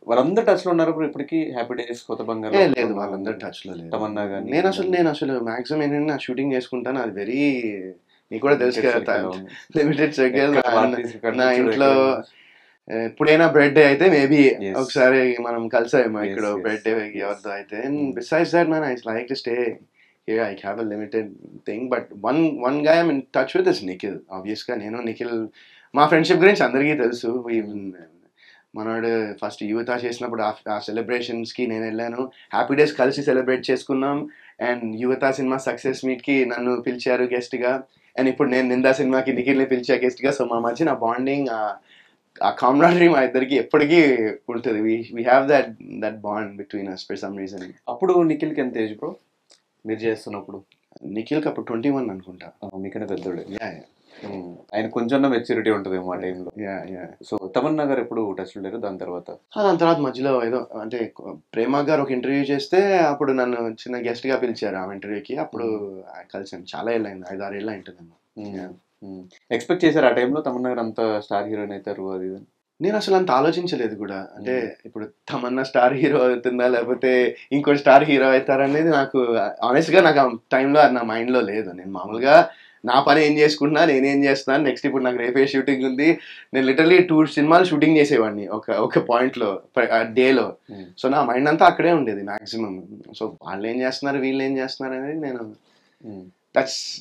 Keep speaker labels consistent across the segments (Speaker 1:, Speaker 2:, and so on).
Speaker 1: వాళ్ళందరూ టచ్ లో ఉన్నారు ఇప్పుడు ఇప్పటికి? హ్యాపీ డేస్, కొత్త బంగారు
Speaker 2: లేదు, వాళ్ళందరూ టచ్ లో లేదు.
Speaker 1: తమన్నా గానీ
Speaker 2: నేను అసలు మాక్సిమం ఏంటంటే నా షూటింగ్ చేసుకుంటాను, అది వెరీ నీకు కూడా తెలుసు కదా, లిమిటెడ్ సర్కిల్. నా ఇంట్లో ఎప్పుడైనా బర్త్డే అయితే మేబీ ఒకసారి మనం కలిసాము ఇక్కడ బర్త్డే ఎవరితో అయితే. Besides that man I like to stay here. I have a limited thing, but one guy I'm in touch with is Nikhil. Obviously నేను నిఖిల్ మా ఫ్రెండ్షిప్ గురించి అందరికీ తెలుసు. మనోడు ఫస్ట్ యువత చేసినప్పుడు ఆ సెలబ్రేషన్స్కి నేను వెళ్ళాను, హ్యాపీ డేస్ కలిసి సెలబ్రేట్ చేసుకున్నాం. అండ్ యువత సినిమా సక్సెస్ మీట్కి నన్ను పిలిచారు గెస్ట్గా, అండ్ ఇప్పుడు నేను నిందా సినిమాకి నిఖిల్ని పిలిచా గెస్ట్గా. సో మా మధ్య నా బాండింగ్, ఆ కామ్రాడరీ మా ఇద్దరికి ఎప్పటికీ ఉంటుంది. We have that bond between us for some reason.
Speaker 1: అప్పుడు నిఖిల్కి ఎంత ఏజ్ బ్రో మీరు చేస్తున్నప్పుడు?
Speaker 2: నిఖిల్కి అప్పుడు 21 అనుకుంటా.
Speaker 1: మీకన్నా పెద్దోడు. ఆయన కొంచెం మెచ్యూరిటీ ఉంటుంది ఆ టైంలో. సో తమన్నా గారు ఎప్పుడు టచ్ లేరు దాని తర్వాత
Speaker 2: మధ్యలో ఏదో అంటే ప్రేమ గారు ఒక ఇంటర్వ్యూ చేస్తే అప్పుడు నన్ను చిన్న గెస్ట్ గా పిలిచారు ఆ ఇంటర్వ్యూకి. అప్పుడు కలిసాను, చాలా ఏళ్ళైంది, 5-6 ఏళ్ళు అయింటుందేమో.
Speaker 1: ఎక్స్పెక్ట్ చేశారు ఆ టైంలో తమన్నా గారు అంత స్టార్ హీరోయిన్ అవుతారు అది?
Speaker 2: నేను అసలు అంత ఆలోచించలేదు కూడా. అంటే ఇప్పుడు తమన్నా స్టార్ హీరో అవుతుందా లేకపోతే ఇంకో స్టార్ హీరో అవుతారనేది నాకు ఆనెస్ట్ గా నాకు ఆ టైంలో నా మైండ్ లో లేదు. నేను మామూలుగా నా పని ఏం చేసుకుంటున్నా, నేనేం చేస్తున్నాను, నెక్స్ట్ ఇప్పుడు నాకు రేపే షూటింగ్ ఉంది. నేను లిటరలీ 2 సినిమాలు షూటింగ్ చేసేవాడిని ఒక పాయింట్ లో, డేలో. సో నా మైండ్ అంతా అక్కడే ఉండేది మాక్సిమం. సో వాళ్ళు ఏం చేస్తున్నారు, వీళ్ళు ఏం చేస్తున్నారు అనేది నేను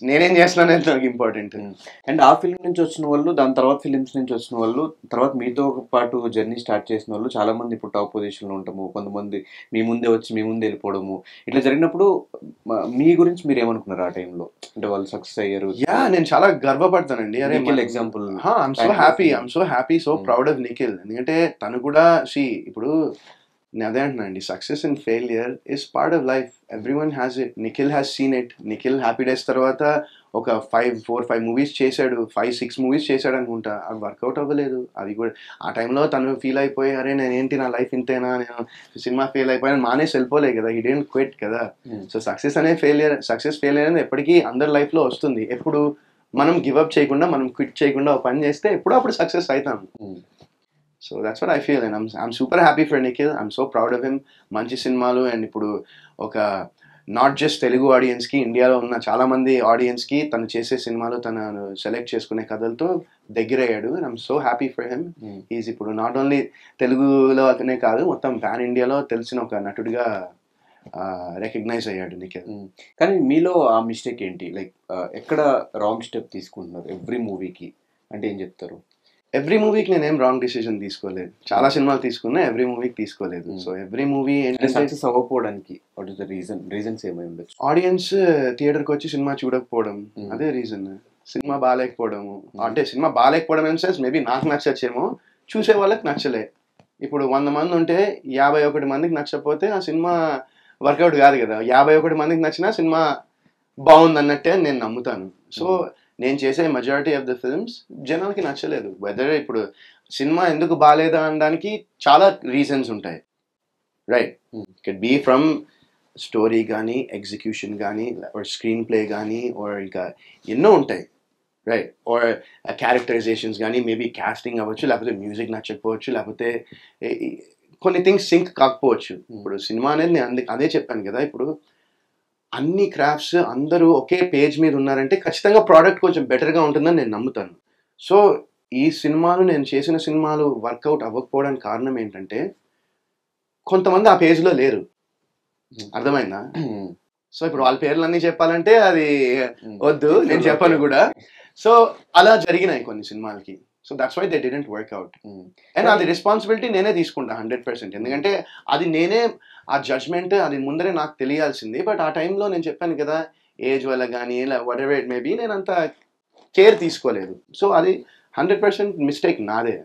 Speaker 2: నేనేం చేస్తున్నాను అనేది నాకు ఇంపార్టెంట్.
Speaker 1: అండ్ ఆ ఫిల్మ్ నుంచి వచ్చిన వాళ్ళు, దాని తర్వాత ఫిలిమ్స్ నుంచి వచ్చిన వాళ్ళు, తర్వాత మీతో పాటు జర్నీ స్టార్ట్ చేసిన వాళ్ళు చాలా మంది ఇప్పుడు టాప్ పొజిషన్ లో ఉంటాము, కొంతమంది మీ ముందే వచ్చి మీ ముందే వెళ్ళిపోవడము, ఇట్లా జరిగినప్పుడు మీ గురించి మీరు ఏమనుకున్నారు ఆ టైంలో? అంటే వాళ్ళు సక్సెస్ అయ్యారు.
Speaker 2: నేను చాలా గర్వపడతానండి. అరే
Speaker 1: example,
Speaker 2: I'm so happy so proud of Nikhil. ఎందుకంటే తను కూడా ఇప్పుడు నేను అదే అంటున్నా అండి, success and failure is part of life. Everyone has it. Nikhil has seen it. Nikhil happy days తర్వాత ఒక 4-5 మూవీస్ చేశాడు, 5-6 మూవీస్ చేశాడు అనుకుంటా. అవి వర్కౌట్ అవ్వలేదు. అవి కూడా ఆ టైంలో తను ఫీల్ అయిపోయి, అరే నేనేంటి నా లైఫ్ ఇంతేనా, నేను సినిమా ఫెయిల్ అయిపోయాను మానేసి వెళ్ళిపోలే కదా, హీ డిడ్ంట్ క్విట్ కదా. సో సక్సెస్ ఫెయిలియర్ అనేది ఎప్పటికీ అందరి లైఫ్లో వస్తుంది. ఎప్పుడు మనం గివ్అప్ చేయకుండా, మనం క్విట్ చేయకుండా ఒక పని చేస్తే ఎప్పుడో అప్పుడు సక్సెస్ అవుతాం. So that's what I feel, and I'm super happy for Nikhil. I'm so proud of him. మంచి సినిమాలు, అండ్ ఇప్పుడు ఒక నాట్ జస్ట్ తెలుగు ఆడియన్స్కి, ఇండియాలో ఉన్న చాలా మంది ఆడియన్స్కి తను చేసే సినిమాలు, తను సెలెక్ట్ చేసుకునే కథలతో దగ్గరయ్యాడు. And I'm so happy for him. Is ఇప్పుడు నాట్ ఓన్లీ తెలుగులో అతనే కాదు, మొత్తం పాన్ ఇండియాలో తెలిసిన ఒక నటుడిగా రికగ్నైజ్ అయ్యాడు నిఖిల్.
Speaker 1: కానీ మీలో ఆ మిస్టేక్ ఏంటి? లైక్ ఎక్కడ రాంగ్ స్టెప్ తీసుకుంటున్నారు ఎవ్రీ మూవీకి అంటే ఏం చెప్తారు?
Speaker 2: ఎవ్రీ మూవీకి నేనేం రాంగ్ డిసిజన్ తీసుకోలేదు. చాలా సినిమాలు తీసుకున్నా, ఎవ్రీ మూవీకి తీసుకోలేదు. సో ఎవ్రీ మూవీ
Speaker 1: సక్సెస్ అవ్వకపోవడానికి వాట్ ఇస్ ద రీజన్స్ ఏమై ఉండొచ్చు?
Speaker 2: ఆడియన్స్ థియేటర్కి వచ్చి సినిమా చూడకపోవడం, అదే రీజన్. సినిమా బాగాలేకపోవడము, అంటే సినిమా బాగాలేకపోవడం ఇన్ సెన్స్ మేబీ నాకు నచ్చచ్చేమో, చూసే వాళ్ళకి నచ్చలే. ఇప్పుడు 100 మంది ఉంటే 51 మందికి నచ్చకపోతే ఆ సినిమా వర్కౌట్ కాదు కదా. 51 మందికి నచ్చినా సినిమా బాగుంది అన్నట్టే నేను నమ్ముతాను. సో నేను చేసే మెజారిటీ ఆఫ్ ద ఫిల్మ్స్ జనాలకి నచ్చలేదు. వెదర్ ఇప్పుడు సినిమా ఎందుకు బాగాలేదా అనడానికి చాలా రీజన్స్ ఉంటాయి, right? It be from story కానీ, ఎగ్జిక్యూషన్ కానీ, స్క్రీన్ ప్లే కానీ, ఆర్ ఇంకా ఎన్నో ఉంటాయి, రైట్? ఆర్ క్యారెక్టరైజేషన్స్ కానీ, మేబీ కాస్టింగ్ అవ్వచ్చు, లేకపోతే మ్యూజిక్ నచ్చకపోవచ్చు, లేకపోతే కొన్ని థింగ్స్ సింక్ కాకపోవచ్చు. ఇప్పుడు సినిమా అనేది నేను అదే చెప్పాను కదా, ఇప్పుడు అన్ని క్రాఫ్ట్స్ అందరూ ఒకే పేజ్ మీద ఉన్నారంటే ఖచ్చితంగా ప్రోడక్ట్ కొంచెం బెటర్గా ఉంటుందని నేను నమ్ముతాను. సో ఈ సినిమాలు, నేను చేసిన సినిమాలు వర్కౌట్ అవ్వకపోవడానికి కారణం ఏంటంటే కొంతమంది ఆ పేజ్లో లేరు. అర్థమైందా? సో ఇప్పుడు వాళ్ళ పేర్లన్నీ చెప్పాలంటే అది వద్దు, నేను చెప్పను కూడా. సో అలా జరిగినాయి కొన్ని సినిమాలకి. So that's why they didn't work out. And అది రెస్పాన్సిబిలిటీ నేనే తీసుకుంటా 100%. ఎందుకంటే అది నేనే ఆ జడ్జ్మెంట్ అది ముందరే నాకు తెలియాల్సింది. బట్ ఆ టైంలో నేను చెప్పాను కదా, ఏజ్ వల్ల కానీ వాట్ ఎవర్ ఇట్ మేబీ నేను అంత కేర్ తీసుకోలేదు. సో అది 100% మిస్టేక్ నాదే.